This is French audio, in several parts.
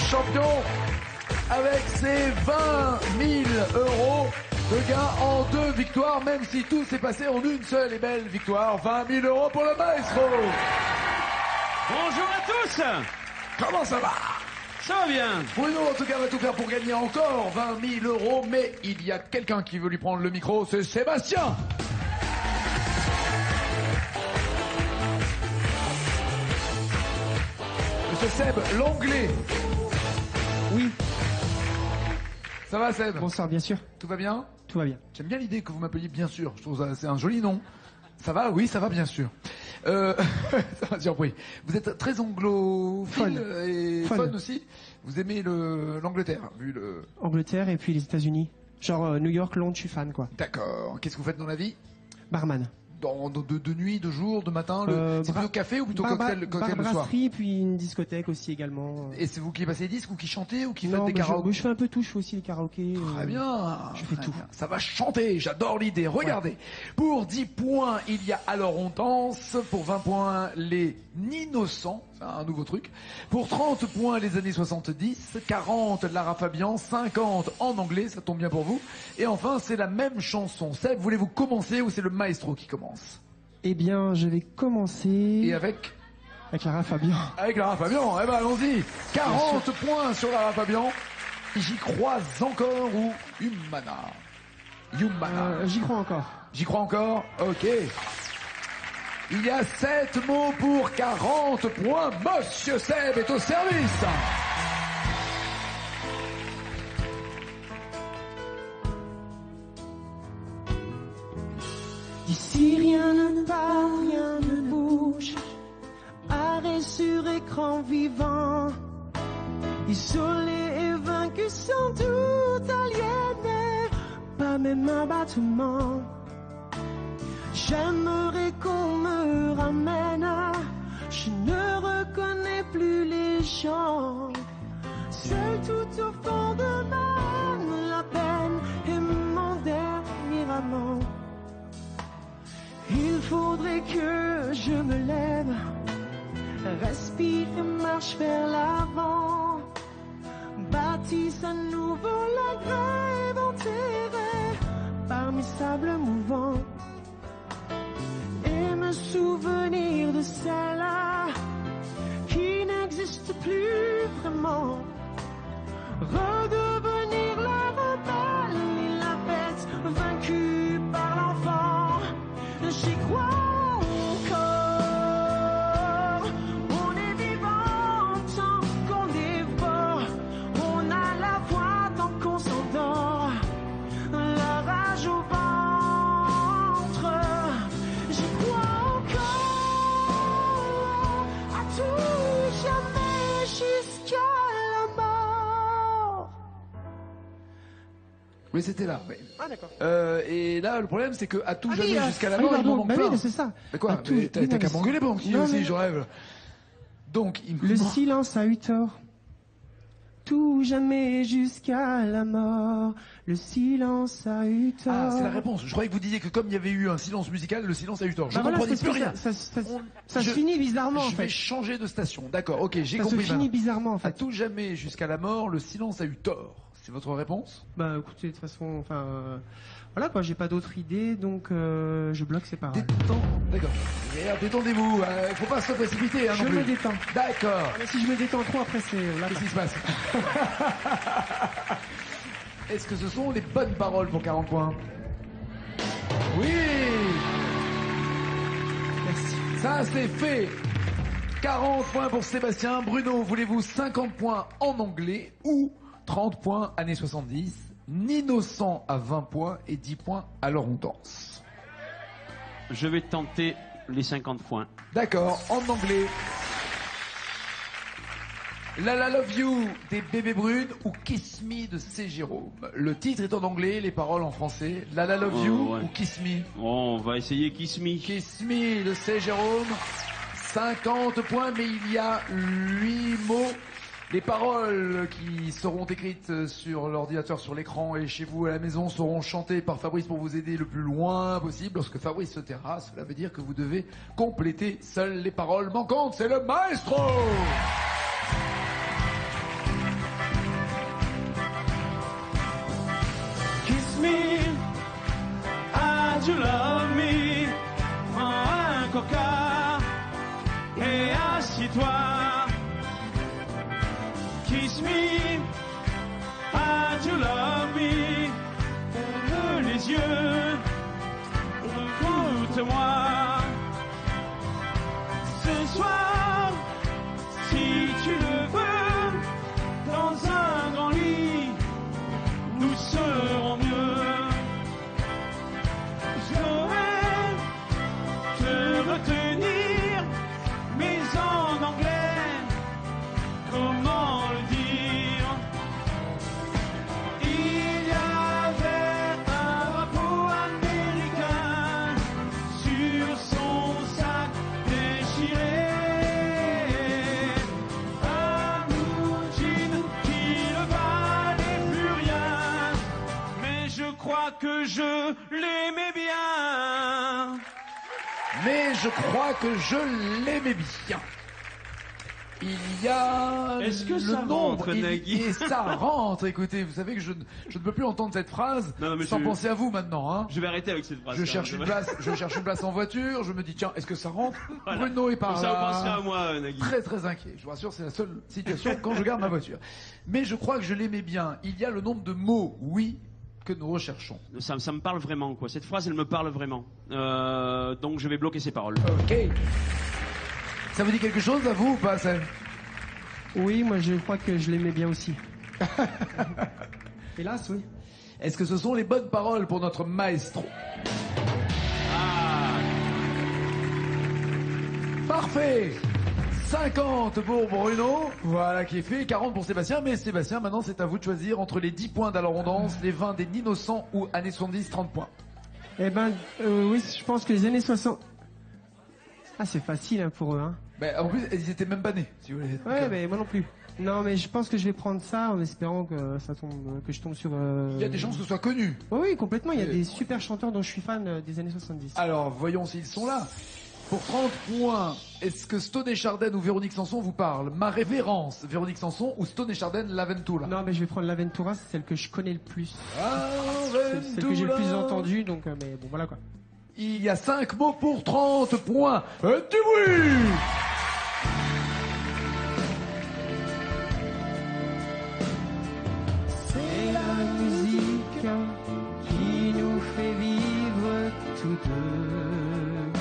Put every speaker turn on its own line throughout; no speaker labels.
champion avec ses 20 000 euros de gain en 2 victoires, même si tout s'est passé en une seule et belle victoire. 20 000 euros pour le maestro.
Bonjour à tous.
Comment ça va?
Ça va bien.
Bruno, en tout cas, va tout faire pour gagner encore 20 000 euros, mais il y a quelqu'un qui veut lui prendre le micro, c'est Sébastien. Monsieur Seb, l'anglais.
Oui.
Ça va, Seb?
Bonsoir, bien sûr.
Tout va bien?
Tout va bien.
J'aime bien l'idée que vous m'appeliez bien sûr. Je trouve ça, c'est un joli nom. Ça va? Oui, ça va bien sûr. Ça m'a surpris. Vous êtes très anglophile et fun aussi. Vous aimez l'Angleterre, vu le...
Angleterre et puis les États-Unis. Genre New York, Londres, je suis fan, quoi.
D'accord. Qu'est-ce que vous faites dans la vie?
Barman.
De nuit, de jour, de matin, c'est plutôt café ou plutôt cocktail le soir?
Brasserie, puis une discothèque aussi également.
Et c'est vous qui passez les disques ou qui chantez ou qui faites
Non,
des karaokés?
je fais un peu tout, je fais aussi les karaokés.
Très bien.
Je fais tout.
Bien. Ça va chanter, j'adore l'idée. Regardez, ouais. Pour 10 points, il y a Alors on danse. Pour 20 points, les Innocents, c'est un nouveau truc. Pour 30 points, les années 70. 40, Lara Fabian. 50 en anglais, ça tombe bien pour vous. Et enfin, c'est la même chanson. Seb, voulez-vous commencer ou c'est le maestro qui commence?
Eh bien, je vais commencer...
Et avec
Lara Fabian.
Avec Lara Fabian, eh ben allons-y. 40 points sur Lara Fabian. J'y crois encore ou Humana?
J'y crois encore.
J'y crois encore? Ok. Il y a 7 mots pour 40 points. Monsieur Seb est au service.
D'ici rien ne part, rien ne bouge. Arrêt sur écran vivant. Isolé et vaincu sans doute aliéné. Pas même un battement. J'aimerais qu'on me ramène. Je ne reconnais plus les gens. Seul tout au fond de moi, la peine est mon dernier amant. Il faudrait que je me lève, respire et marche vers l'avant. Bâtisse à nouveau la grève enterrée par mes sables mouvants. Et me souvenir de celle-là qui n'existe plus vraiment. Redevenir la rebelle et la bête vaincue par l'enfant. J'y crois encore. On est vivant tant qu'on dévore. On a la foi tant qu'on s'endort. La rage au ventre. J'y crois encore. À tout jamais jusqu'à la mort.
Oui, c'était là. Oui.
Ah d'accord.
Et là, le problème, c'est que à tout jamais jusqu'à la mort, il
pardon,
m'en manque plein.
oui, c'est ça.
Mais quoi? T'as qu'à m'engueuler pendant qu'il aussi, je rêve. Donc, il me
Le silence a eu tort. Tout jamais jusqu'à la mort. Le silence a eu tort.
Ah, c'est la réponse. Je croyais que vous disiez que comme il y avait eu un silence musical, le silence a eu tort. Je
Bah voilà,
comprenais
c'est
plus rien.
Ça se finit bizarrement en
Je vais
fait.
changer de station. D'accord, ok, j'ai
Ça
compris.
se finit
maintenant.
bizarrement en
À
fait.
tout jamais jusqu'à la mort, le silence a eu tort. C'est votre réponse?
Bah écoutez, de toute façon, enfin... voilà quoi, j'ai pas d'autre idée, donc je bloque ces paroles.
D'accord. Détendez-vous, faut pas se précipiter. Hein,
Je
non plus.
me détends.
D'accord.
Mais si je me détends trop, après c'est...
Qu'est-ce qui se passe? Est-ce que ce sont les bonnes paroles pour 40 points? Oui.
Merci.
Ça c'est fait. 40 points pour Sébastien. Bruno, voulez-vous 50 points en anglais ou 30 points années 70? Innocent à 20 points et 10 points Alors on danse.
Je vais tenter les 50 points.
D'accord, en anglais. La La Love You des Bébés Brunes ou Kiss Me de C. Jérôme. Le titre est en anglais, les paroles en français. La La Love You
ouais.
ou Kiss Me.
On va essayer Kiss Me.
Kiss Me de C. Jérôme. 50 points, mais il y a 8 mots. Les paroles qui seront écrites sur l'ordinateur, sur l'écran et chez vous à la maison seront chantées par Fabrice pour vous aider le plus loin possible. Lorsque Fabrice se taira, cela veut dire que vous devez compléter seules les paroles manquantes. C'est le maestro!
do you love me? Prends un coca et assis-toi. Kiss me, ah, do you love me? Ouvre les yeux, écoute-moi. Ce soir, si tu le veux, dans un grand lit, nous serons mieux. Je pourrais te retenir, mais en anglais, comment le dire? Il y avait un drapeau américain sur son sac déchiré. Un blue jean qui ne valait plus rien, mais je crois que je l'aimais bien.
Mais je crois que je l'aimais bien. Il y a
Est-ce que
le
ça
nombre,
rentre, Nagui?
et ça rentre. Écoutez, vous savez que je ne peux plus entendre cette phrase
Non, mais
sans
je-
penser à vous maintenant. Hein.
Je vais arrêter avec cette phrase.
Je cherche une place en voiture. Je me dis tiens, est-ce que ça rentre?
Voilà.
Bruno est par
Comme ça, vous penserez à
là.
moi, Nagui.
Très très inquiet. Je vous rassure, c'est la seule situation quand je garde ma voiture. Mais je crois que je l'aimais bien. Il y a le nombre de mots, oui, que nous recherchons.
Ça me parle vraiment, quoi. Cette phrase, elle me parle vraiment. Donc je vais bloquer ces paroles.
Ok. Ça vous dit quelque chose à vous ou pas, Sam?
Oui, moi je crois que je l'aimais bien aussi. Hélas, oui.
Est-ce que ce sont les bonnes paroles pour notre maestro?
Ah,
Parfait. 50 pour Bruno, voilà qui est fait, 40 pour Sébastien, mais Sébastien, maintenant c'est à vous de choisir entre les 10 points d'Alain Rondance, les 20 des Innocents ou années 70, 30 points.
Eh ben, oui, je pense que les années 60... Ah, c'est facile hein, pour eux, hein.
Ben, en plus, ils étaient même pas nés, si vous voulez.
Ouais, mais moi non plus. Non, mais je pense que je vais prendre ça en espérant que ça tombe, que je tombe sur...
Il y a des chances que ce soit connu.
Oui, complètement, il y a des super chanteurs dont je suis fan des années 70.
Alors, voyons s'ils sont là. Pour 30 points, est-ce que Stone et Chardin ou Véronique Sanson vous parlent? Ma révérence, Véronique Sanson ou Stone et Chardin, l'Aventura?
Non, mais je vais prendre l'Aventura, c'est celle que je connais le plus.
Aventura.
C'est celle que j'ai le plus entendue, donc, mais bon, voilà quoi.
Il y a 5 mots pour 30 points. Du bruit!
C'est la musique qui nous fait vivre tous deux.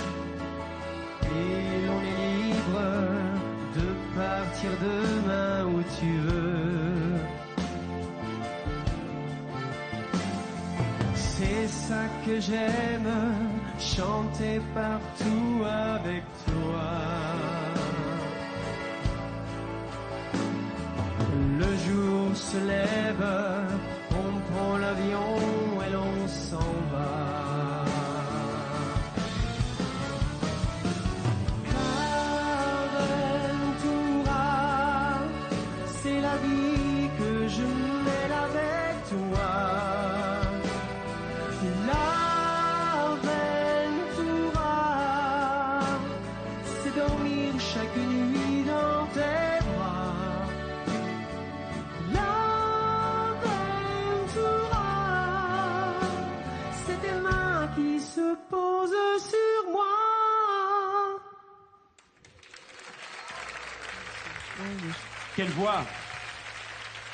Et l'on est libre de partir demain où tu veux. C'est ça que j'aime, chanter partout avec toi. Le jour se lève, on prend l'avion et l'on s'en va. Aventura, c'est la vie que je mène avec toi. L'aventura, c'est dormir chaque nuit dans tes bras. L'aventura, c'est tes mains qui se posent sur moi.
quelle voix!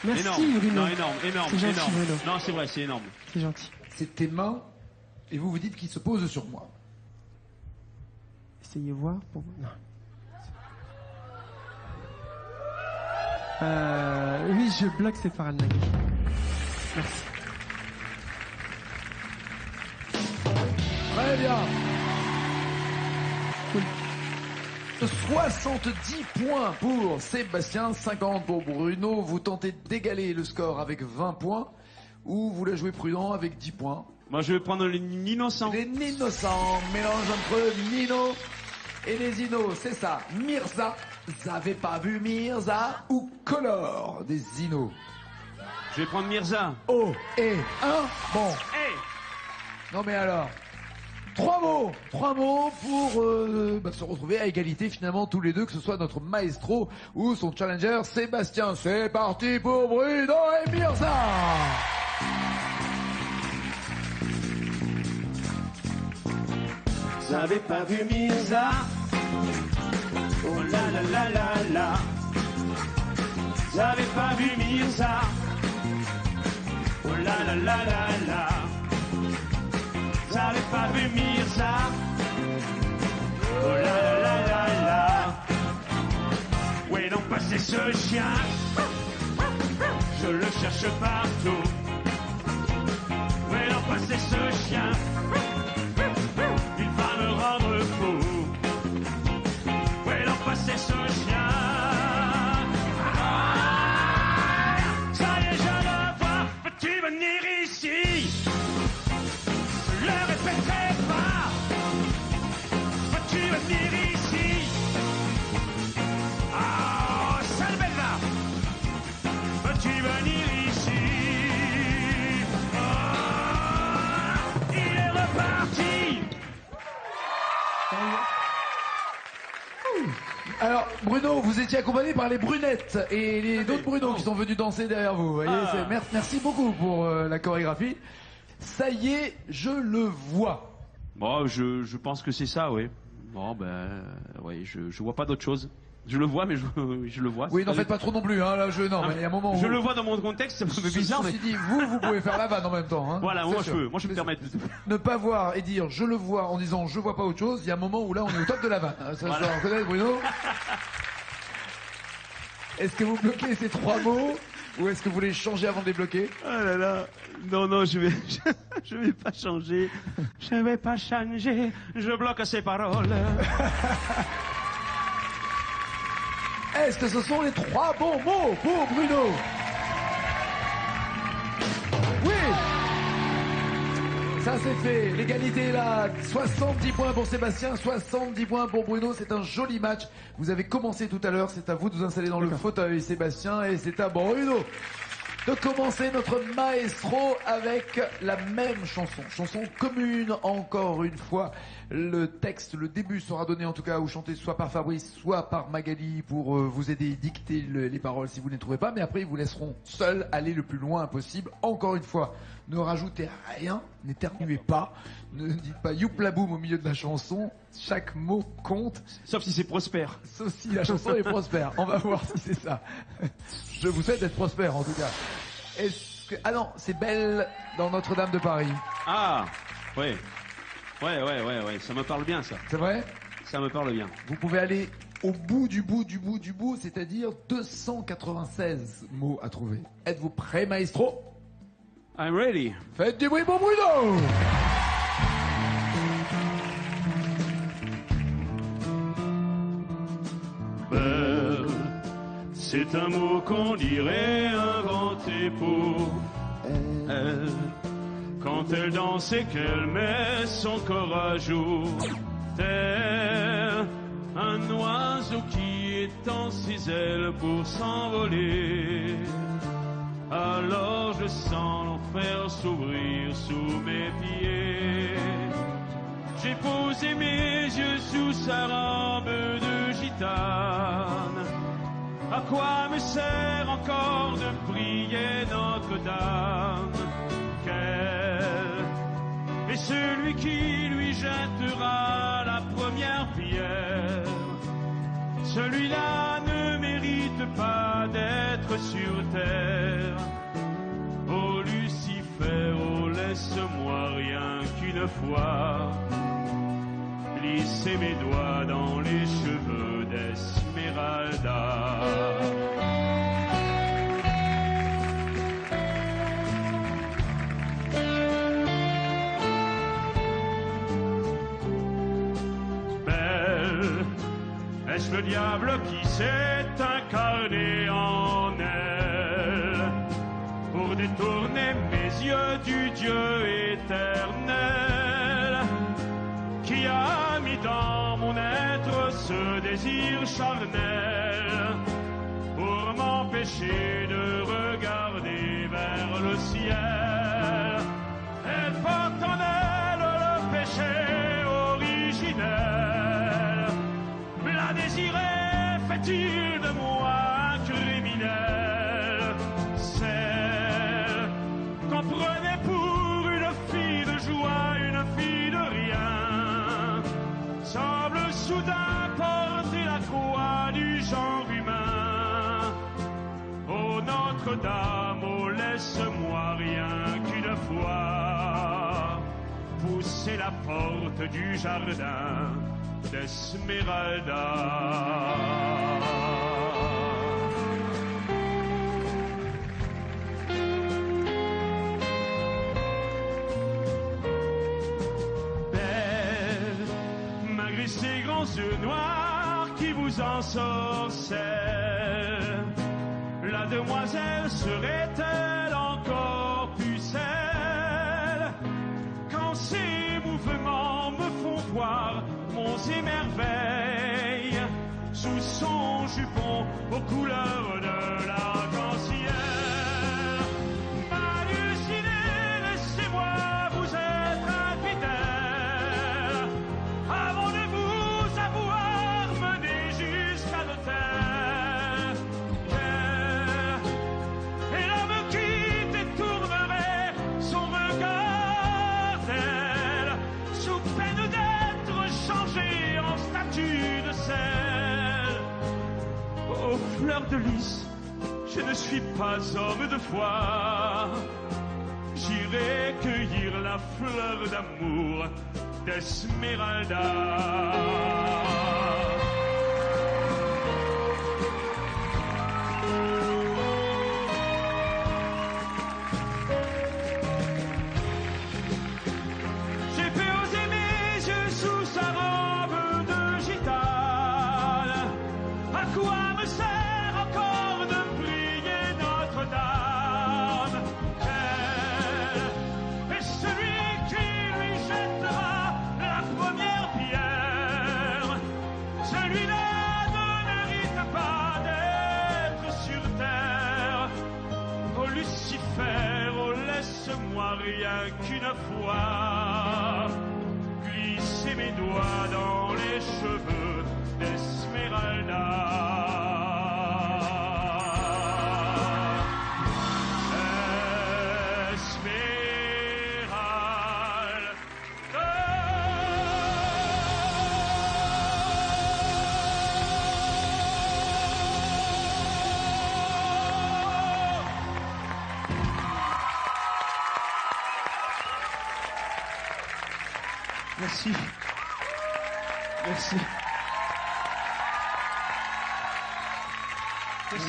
Merci
Énorme.
Bruno.
Non, énorme, énorme,
C'est gentil,
énorme.
Bruno.
Non, c'est vrai, c'est énorme.
C'est gentil.
C'est tes mains, et vous vous dites qu'ils se posent sur moi.
Essayez voir pour vous. Non. Oui, je bloque ces paroles, Nagui. Merci.
Très bien.
Cool.
70 points pour Sébastien, 50 pour Bruno. Vous tentez d'égaler le score avec 20 points ou vous la jouez prudent avec 10 points.
Moi, je vais prendre l'innocent.
Les Innocents, mélange entre Nino et les Inos, c'est ça. Mirza, vous avez pas vu Mirza ou Color des Inos.
Je vais prendre Mirza.
Oh et un. Bon,
Hey!
non mais alors. Trois mots pour se retrouver à égalité finalement tous les deux, que ce soit notre maestro ou son challenger Sébastien. C'est parti pour Bruno et Mirza.
Vous avez pas vu Mirza? Oh la la la la la. Vous avez pas vu Mirza? Oh la la la la la. Vous avez pas vu Mirza? Oh la la la la la. Où est donc passé ce chien? Je le cherche partout. Où est donc passé ce chien? Il va me rendre fou. Où est donc passé ce chien? Ah, ça y est, je le vois. Peux-tu venir ici? Je le répéterai pas. Peux-tu venir ici? Ah, sale belle là. Peux-tu venir ici? Ah, il est reparti.
Alors, Bruno, vous étiez accompagné par les brunettes et les d'autres Bruno qui sont venus danser derrière vous. Vous voyez, merci beaucoup pour la chorégraphie. Ça y est, je le vois.
Bon, je pense que c'est ça, oui. Bon, oui, je vois pas d'autre chose. Je le vois, mais je le vois.
Oui, n'en faites pas trop non plus, hein, là, non, mais il y a un moment où...
Je le vois dans mon contexte, c'est un peu bizarre, mais...
Ceci dit, vous pouvez faire la vanne en même temps, hein.
Voilà, moi je peux me permettre.
Ne pas voir et dire je le vois en disant je vois pas autre chose, il y a un moment où là on est au top de la vanne. Ça,
Voilà.
je dois reconnaître, Bruno. Est-ce que vous bloquez ces 3 mots ou est-ce que vous les changez avant de les bloquer?
Oh là là, non, je vais pas changer. Je vais pas changer, je bloque ces paroles.
Est-ce que ce sont les 3 bons mots pour Bruno? Oui. Ça c'est fait, l'égalité est là, 70 points pour Sébastien, 70 points pour Bruno, c'est un joli match. Vous avez commencé tout à l'heure, c'est à vous de vous installer dans le fauteuil Sébastien et c'est à Bruno de commencer notre maestro avec la même chanson. Chanson commune encore une fois. Le texte, le début sera donné en tout cas ou chanté soit par Fabrice, soit par Magali pour vous aider, dicter les paroles si vous ne les trouvez pas. Mais après ils vous laisseront seuls aller le plus loin possible. Encore une fois, ne rajoutez rien, n'éternuez pas, ne dites pas youplaboum au milieu de la chanson. Chaque mot compte.
Sauf si c'est prospère.
Sauf si la chanson est prospère. On va voir si c'est ça. Je vous souhaite d'être prospère en tout cas. Est-ce que... Ah non, c'est Belle dans Notre-Dame de Paris.
Ah, oui. Ouais, ça me parle bien ça.
C'est vrai?
Ça me parle bien.
Vous pouvez aller au bout du bout, c'est-à-dire 296 mots à trouver. Êtes-vous prêt, maestro?
I'm ready.
Faites du bruit pour Bruno!
Belle, c'est un mot qu'on dirait inventé pour elle. Quand elle danse et qu'elle met son corps à jour, tel un oiseau qui étend ses ailes pour s'envoler. Alors je sens l'enfer s'ouvrir sous mes pieds. J'ai posé mes yeux sous sa robe de gitane. À quoi me sert encore de prier Notre-Dame? Quel est celui qui lui jettera la première pierre? Celui-là ne mérite pas d'être sur terre. Oh Lucifer, oh laisse-moi rien qu'une fois glisser mes doigts dans les cheveux d'Esmeralda. Belle, est-ce le diable qui s'est incarné en elle pour détourner mes yeux du Dieu éternel, qui a mis dans mon être ce désir charnel pour m'empêcher de regarder vers le ciel? Elle porte en elle le péché originel. La désirer fait-il de moi un criminel? Celle qu'on prenait pour une fille de joie, une fille de rien, semble soudain porter la croix du genre humain. Oh Notre-Dame, oh laisse-moi rien qu'une fois pousser la porte du jardin d'Esmeralda. Belle, malgré ces grands yeux noirs qui vous ensorcellent, la demoiselle serait-elle encore pucelle quand ses mouvements me font voir monts et merveilles sous son jupon aux couleurs de l'arc-en-ciel. Hallucinez, laissez-moi vous être infidèle avant de vous avoir mené jusqu'à l'autel. Et l'homme qui détournerait son regard d'elle sous peine d'être changé en statue de sel. Oh fleur de lys, je ne suis pas homme de foi. J'irai cueillir la fleur d'amour d'Esmeralda. J'ai fait oser mes yeux sous sa robe de gitane. À quoi me sert encore de prier Notre-Dame? Elle est celui qui lui jettera la première pierre. Celui-là ne mérite pas d'être sur terre. Oh Lucifer, oh laisse-moi rien qu'une fois glisser mes doigts dans les cheveux d'Esmeralda.
Merci. Merci.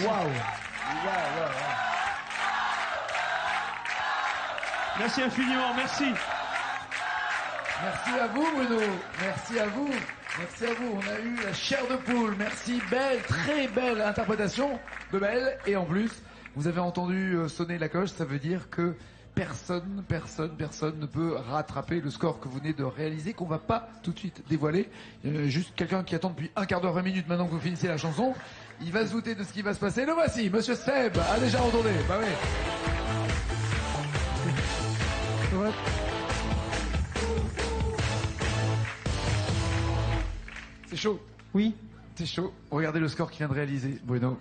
Waouh.
Merci infiniment, merci.
Merci à vous, Bruno. Merci à vous. Merci à vous. On a eu la chair de poule. Merci. Belle, très belle interprétation de Belle. Et en plus, vous avez entendu sonner la cloche. Ça veut dire que personne ne peut rattraper le score que vous venez de réaliser, qu'on va pas tout de suite dévoiler. Il y a juste quelqu'un qui attend depuis un quart d'heure, 20 minutes maintenant que vous finissez la chanson. Il va se douter de ce qui va se passer. Le voici, Monsieur Seb a déjà entendu. Bah oui.
Ouais.
C'est chaud.
Oui.
C'est chaud. Regardez le score qu'il vient de réaliser, Bruno.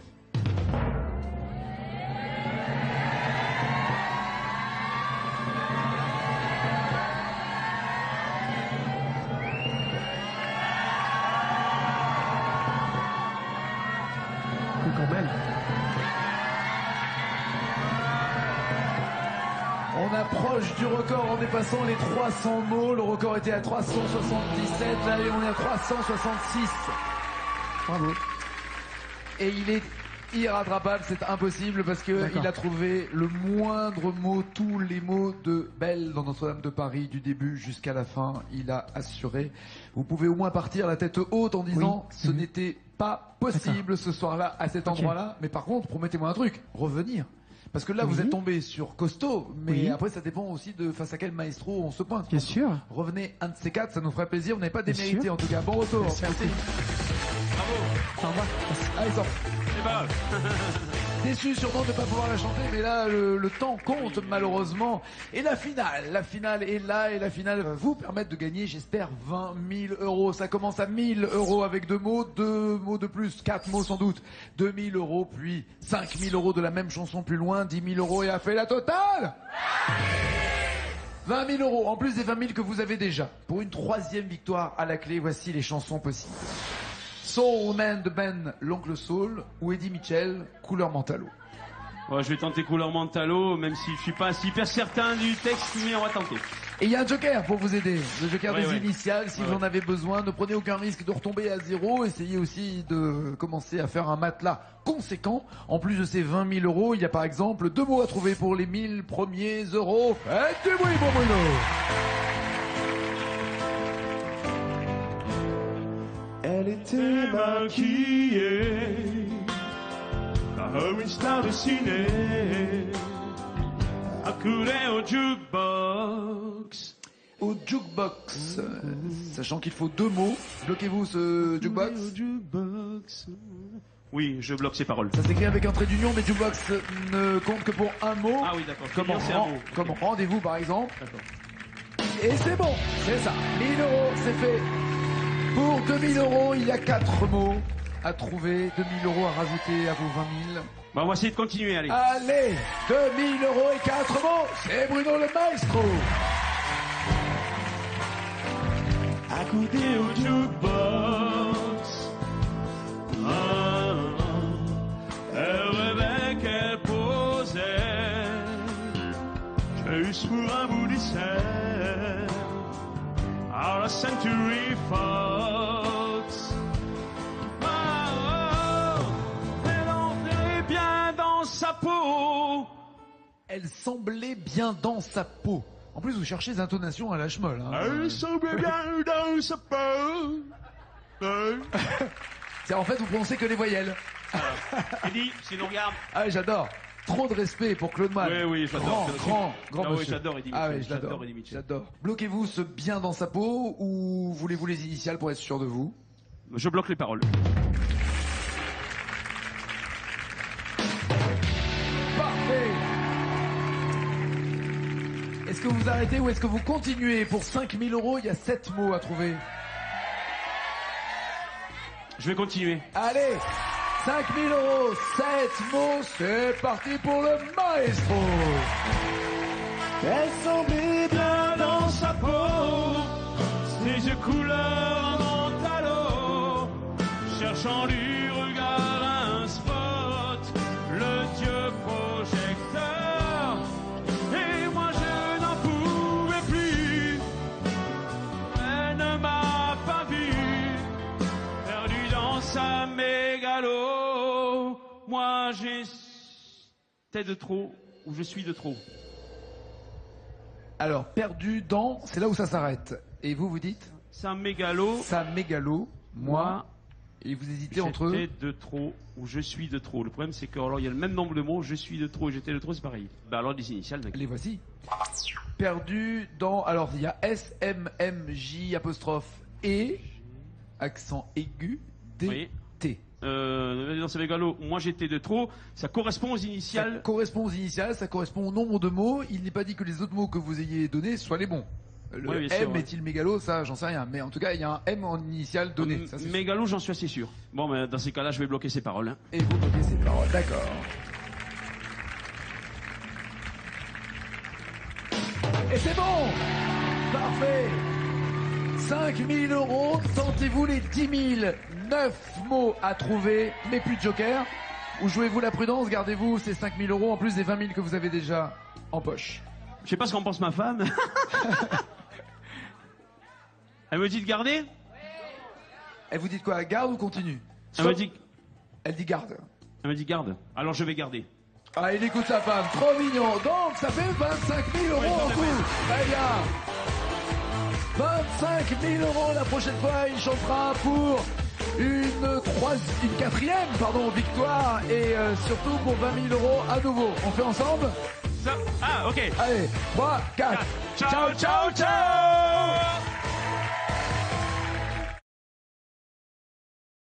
Quand même.
On approche du record en dépassant les 300 mots. Le record était à 377. Là, on est à 366.
Bravo.
Et il est irrattrapable, c'est impossible parce que il a trouvé le moindre mot, tous les mots de Belle dans Notre-Dame de Paris du début jusqu'à la fin. Il a assuré. Vous pouvez au moins partir la tête haute en disant ce n'était pas possible ce soir-là à cet endroit-là. Mais par contre, promettez-moi un truc, revenir. Parce que là, vous êtes tombé sur costaud, mais après, ça dépend aussi de face à quel maestro on se pointe.
Bien sûr.
Revenez un de ces quatre, ça nous ferait plaisir. Vous n'avez pas démérité en tout cas. Bon retour. Merci.
Bravo.
Au revoir.
Allez, sort.
C'est pas grave.
Déçu sûrement de ne pas pouvoir la chanter, mais là le temps compte malheureusement. Et la finale est là et la finale va vous permettre de gagner, j'espère, 20 000 euros. Ça commence à 1 000 euros avec 2 mots de plus, 4 mots sans doute. 2 000 euros, puis 5 000 euros de la même chanson plus loin, 10 000 euros et a fait la totale. 20 000 euros, en plus des 20 000 que vous avez déjà. Pour une troisième victoire à la clé, voici les chansons possibles. Soul Man de Ben, l'Oncle Soul, ou Eddie Mitchell, Couleur Mentalo.
Ouais, je vais tenter Couleur Mentalo, même si je suis pas hyper certain du texte, mais on va tenter.
Et il y a un joker pour vous aider, le joker
Ouais,
des
ouais.
initiales, si vous en avez besoin. Ne prenez aucun risque de retomber à zéro. Essayez aussi de commencer à faire un matelas conséquent. En plus de ces 20 000 euros, il y a par exemple 2 mots à trouver pour les 1000 premiers euros. Faites du bruit pour Bruno.
Elle était maquillée comme une star de ciné, accoudée au jukebox.
Au jukebox, sachant qu'il faut 2 mots. Bloquez-vous ce jukebox.
Oui, je bloque ces paroles.
Ça s'écrit avec un trait d'union, mais jukebox ne compte que pour un mot.
Ah oui, d'accord.
Comme,
C'est un mot.
comme
Ok.
rendez-vous par exemple.
D'accord.
Et c'est bon, c'est ça. 1000 euros, c'est fait. Pour 2000 euros, il y a 4 mots à trouver. 2000 euros à rajouter à vos 20 000.
Bon, on va essayer de continuer, allez.
Allez, 2000 euros et 4 mots. C'est Bruno le maestro.
Accoudée au jukebox. Elle rêvait qu'elle posait juste pour un bout d'essai à la Century Fox. Elle entrait bien dans sa peau.
Elle semblait bien dans sa peau. En plus, vous cherchez des intonations à la schmoll. Hein.
Elle semblait bien dans sa peau.
C'est en fait, vous prononcez que les voyelles.
Eddie, sinon regarde.
Ah, j'adore. Trop de respect pour Claude Mann.
Oui, oui, j'adore.
Grand, grand
Ah oui,
monsieur.
j'adore Eddie
Ah
Mitchell.
oui, je l'adore.
J'adore Eddie Mitchell.
J'adore. Bloquez-vous ce bien dans sa peau ou voulez-vous les initiales pour être sûr de vous?
Je bloque les paroles.
Parfait. Est-ce que vous arrêtez ou est-ce que vous continuez? Pour 5000 euros, il y a 7 mots à trouver.
Je vais continuer.
Allez, 5000 euros, 7 mots, c'est parti pour le maestro.
Elle semblait bien dans sa peau, ses yeux couleur mentalo, cherchant du regard un spot, le dieu projecteur. Et moi je n'en pouvais plus, elle ne m'a pas vu, perdu dans sa mégalo. Moi j'étais de trop, ou je suis de trop.
Alors, perdu dans, c'est là où ça s'arrête. Et vous, vous dites?
Sa mégalo.
Ça mégalo, moi, et vous hésitez entre eux.
J'étais de trop ou je suis de trop. Le problème, c'est qu'il y a le même nombre de mots. Je suis de trop et j'étais de trop, c'est pareil. Bah alors, les initiales, mec.
Les voici. Perdu dans, alors il y a S, M, M, J, apostrophe, E, accent aigu, D,
Oui.
T.
Dans sa mégalo, moi j'étais de trop. Ça correspond aux
Ça
initiales.
correspond aux initiales, ça correspond au nombre de mots. Il n'est pas dit que les autres mots que vous ayez donnés soient les bons. Le
Oui, bien sûr,
M
ouais.
est-il mégalo? Ça, j'en sais rien. Mais en tout cas, il y a un M en initiale donné. Ça, c'est sûr.
Mégalo, j'en suis assez sûr. Bon, mais dans ces cas-là, je vais bloquer ces paroles. Hein.
Et vous bloquez ces paroles, d'accord. Et c'est bon! Parfait! 5000 euros, tentez-vous les 10 000. 9 mots à trouver, mais plus de joker. Ou jouez-vous la prudence, gardez-vous ces 5000 euros en plus des 20 000 que vous avez déjà en poche.
Je sais pas ce qu'en pense ma femme. Elle me dit de garder.
Elle vous dit quoi? Garde ou continue?
Elle me dit,
Elle dit garde.
elle me dit garde. Alors je vais garder.
Ah, il écoute sa femme, trop mignon. Donc, ça fait 25 000 euros en tout. Très bien. 25 000 euros la prochaine fois, il chantera pour une quatrième, victoire et surtout pour 20 000 euros à nouveau. On fait ensemble?
Ah, ok.
Allez, 3, 4.
Ciao, ciao, ciao.